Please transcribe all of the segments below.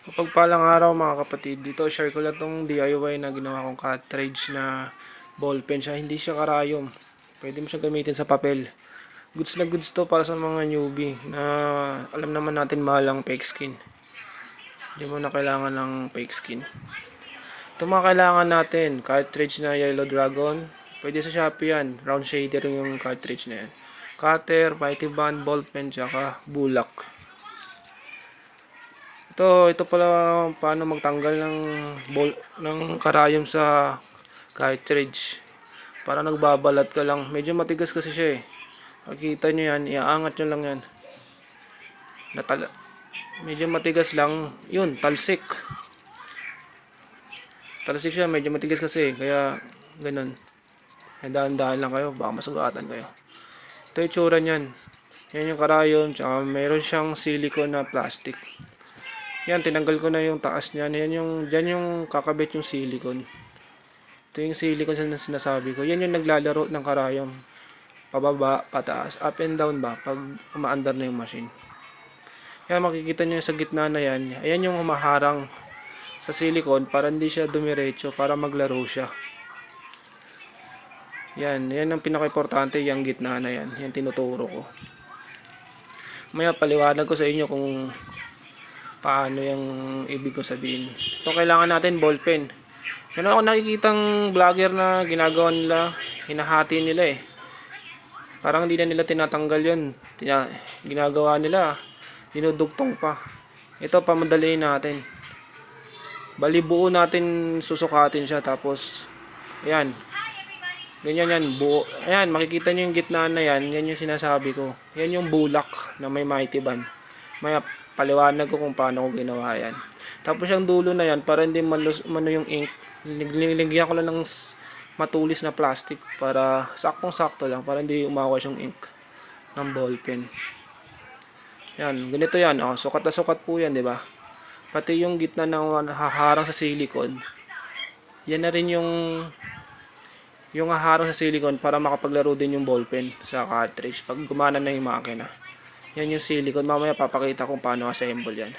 Mapagpalang araw mga kapatid. Dito share ko lang tong DIY na ginawa kong cartridge na ballpen siya. Hindi siya karayom. Pwede mo siya gamitin sa papel. Goods na goods to para sa mga newbie na alam naman natin mahal ang fake skin. Hindi mo na kailangan ng fake skin. Ito mga kailangan natin. Cartridge na Yellow Dragon. Pwede sa Shopee yan. Round shader yung cartridge na yan. Cutter, mighty band, ballpen, tsaka bulak. Ito pala paano magtanggal ng karayom sa cartridge. Para nagbabalat ka lang. Medyo matigas kasi siya eh. Makikita nyo yan, iaangat nyo lang yan. Medyo matigas lang. Yun, talsik. Talsik siya, medyo matigas kasi. Kaya, ganun. Dahan-dahan lang kayo, baka masugatan kayo. Ito yung tsura nyan. Yan yung karayom, tsaka meron siyang silicone na plastic. Yan, tinanggal ko na yung taas niyan. Diyan yung kakabit yung silicone. Ito yung silicone na sinasabi ko. Yan yung naglalaro ng karayom. Pababa, pataas, up and down ba, pag umaandar na yung machine. Yan, makikita nyo sa gitna na yan. Ayan yung humaharang sa silicone para hindi siya dumiretso, para maglaro siya. Yan ang pinaka-importante, yung gitna na yan. Yan tinuturo ko. Maya paliwanag ko sa inyo kung paano yung ibig ko sabihin. Ito kailangan natin ballpen. Meron ako nakikitang vlogger na ginagawa nila, hinahati nila eh. Parang hindi na nila tinatanggal yun. Ginagawa nila, dinudugtong pa. Ito pamadaliin natin. Bali buo natin susukatin siya tapos ayan. Ganyan yan, buo. Ayan, makikita nyo yung gitna na yan. Yan yung sinasabi ko. Yan yung bulak na may mighty band. Maya paliwanag ko kung paano ko ginawa yan. Tapos yung dulo na yan, para hindi mano yung ink, nilagyan ko lang ng matulis na plastic para saktong-sakto lang, para hindi umawas yung ink ng ballpen. Yan, ganito yan. Oh, sukat na sukat po yan, di ba? Pati yung gitna ng haharang sa silicone. Yan na rin yung haharang sa silicone para makapaglaro din yung ballpen sa cartridge pag gumana na yung makina. Yan yung silicone. Mamaya papakita kung paano assemble yan.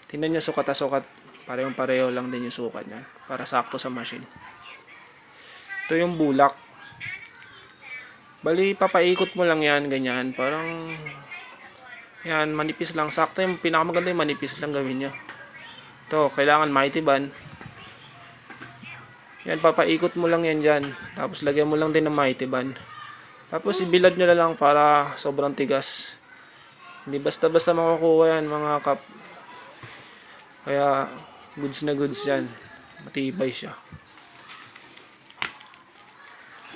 Tingnan nyo, sukat na sukat. Parehong-pareho lang din yung sukat niya. Para sakto sa machine. Ito yung bulak. Bali, papaikot mo lang yan. Ganyan. Parang, yan, manipis lang. Sakto yung pinakamaganda yung manipis lang gawin nyo. Ito, kailangan mighty band. Yan, papaikot mo lang yan dyan. Tapos, lagyan mo lang din ng mighty band. Tapos, ibilad nyo na lang para sobrang tigas. Hindi basta-basta makukuha yan, mga kap. Kaya, goods na goods yan. Matibay siya.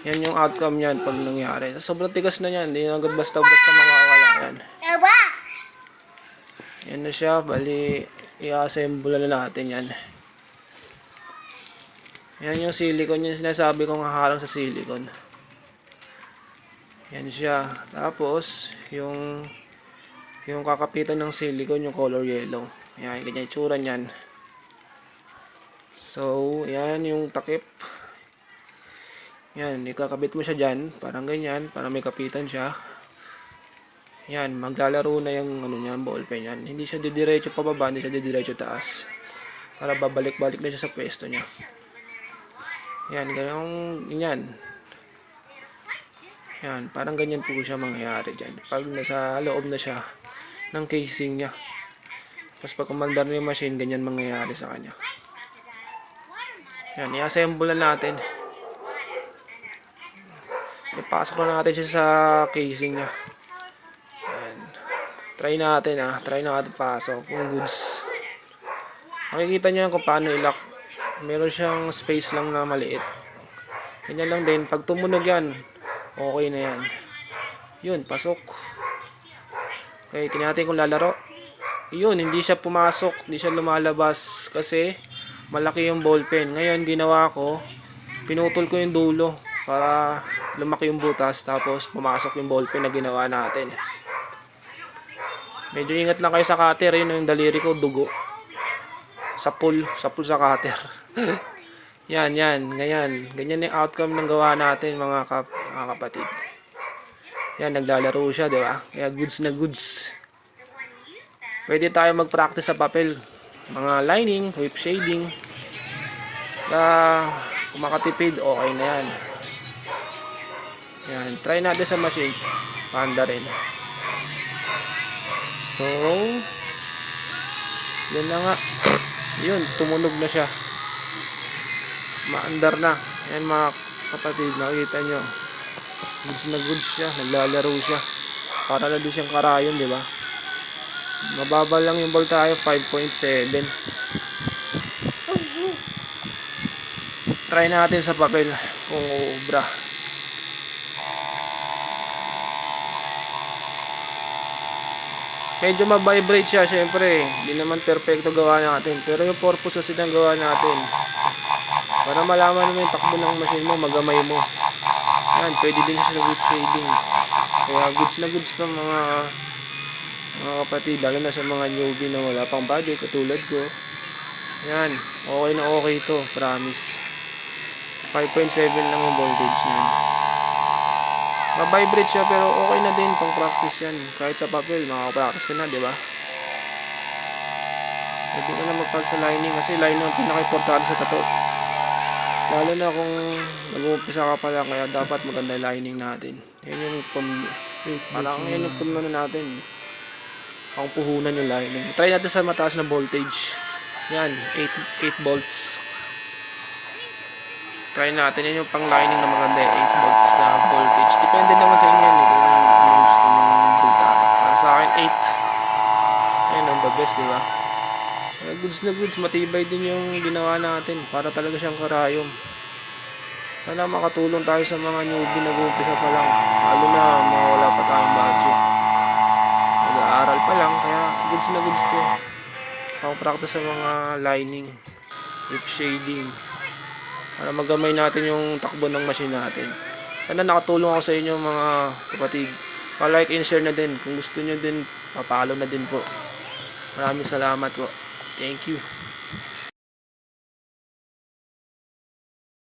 Yan yung outcome yan pag nangyari. Sobrang tigas na yan. Hindi na agad basta-basta makakawala yan. Yan na siya. Bali, i-assemble na natin yan. Yan yung silicone. Yung sinasabi kong haharang sa silicone. Yan siya. Tapos, yung kakapitan ng silicone, yung color yellow. Yan, ganyan yung tsura niyan. So, yan yung takip. Yan, ikakabit mo siya dyan. Parang ganyan, para may kapitan siya. Yan, maglalaro na yung ano niyan, ballpen yan. Hindi siya didiretso pababa, hindi siya didiretso taas. Para babalik-balik na siya sa pwesto niya. Yan, ganyan. Yan, parang ganyan po siya mangyayari dyan. Pag nasa loob na siya ng casing niya. Tapos pag kumandar na yung machine, ganyan mangyayari sa kanya. Yan, i-assemble natin. Ipasok na natin siya sa casing niya. Yan. Try natin pasok kung goods. Makikita niyo kung paano i-lock. Meron siyang space lang na maliit. Ganyan lang din. Pag tumunog yan, okay na yan. Yun, pasok. Okay, tingnan natin kung lalaro. Yun, hindi siya pumasok. Hindi siya lumalabas. Kasi, malaki yung ballpen. Ngayon, ginawa ko, pinutol ko yung dulo para lumaki yung butas. Tapos, pumasok yung ballpen na ginawa natin. Medyo ingat lang kayo sa cutter. Yun, yung daliri ko, dugo. Sapul sa cutter. Yan, ganyan. Ganyan yung outcome ng gawa natin, mga kapatid. Yan, naglalaro siya, di ba? Kaya goods na goods. Pwede tayo mag-practice sa papel. mga lining, whip shading. Kung makatipid, okay na yan. Yan, try natin sa machine. Panda rin. So, yan na nga. Yun, tumunog na siya. Maandar na. Ayan mga kapatid, nakikita nyo. Goods na goods siya. Naglalaro siya. Para na din siyang karayon, di ba? Mababa lang yung voltahe, 5.7. Try natin sa papel kung uubra. Medyo ma-vibrate siya, syempre. Hindi naman perfecto gawa natin. Pero yung purpose kasi ng gawa natin. Para malaman mo yung takbo ng machine mo, magamay mo. Yan, pwede din siya sa whip shading. Kaya goods na goods ng mga kapatid, lalo na sa mga newbie na wala pang budget, katulad ko. Yan, okay na okay ito, promise. 5.7 lang yung voltage niyan. Ma-vibrate siya pero okay na din pang practice yan. Kahit sa papel, makaka-practice ka na, di ba? Pwede ka na magpal sa lining kasi lining ang pinaka-importante sa tato. Lalo na kung nag-uumpisa ka pa lang, kaya dapat maganda yung lining natin. Yan yung parang yan yung puno natin. Ang puhunan yung lining. Try natin sa mataas na voltage. Yan, 8 volts. Try natin yan yung pang lining na maganda, 8 volts na voltage. Depende naman sa inyo yan kung ano gusto nyo voltage. Para sa akin 8. Yan ang the best, di ba? Goods na goods, matibay din yung ginawa natin para talaga siyang karayom. Sana makatulong tayo sa mga newbie na gumpisa pa lang, lalo na mga wala pa tayong budget, nag-aaral pa lang, kaya goods na goods to. Pang practice sa mga lining, whip shading, para magamay natin yung takbo ng machine natin. Sana nakatulong ako sa inyo mga kapatid. Pa-like and share na din. Kung gusto nyo din, papalo na din po. Maraming salamat po. Thank you.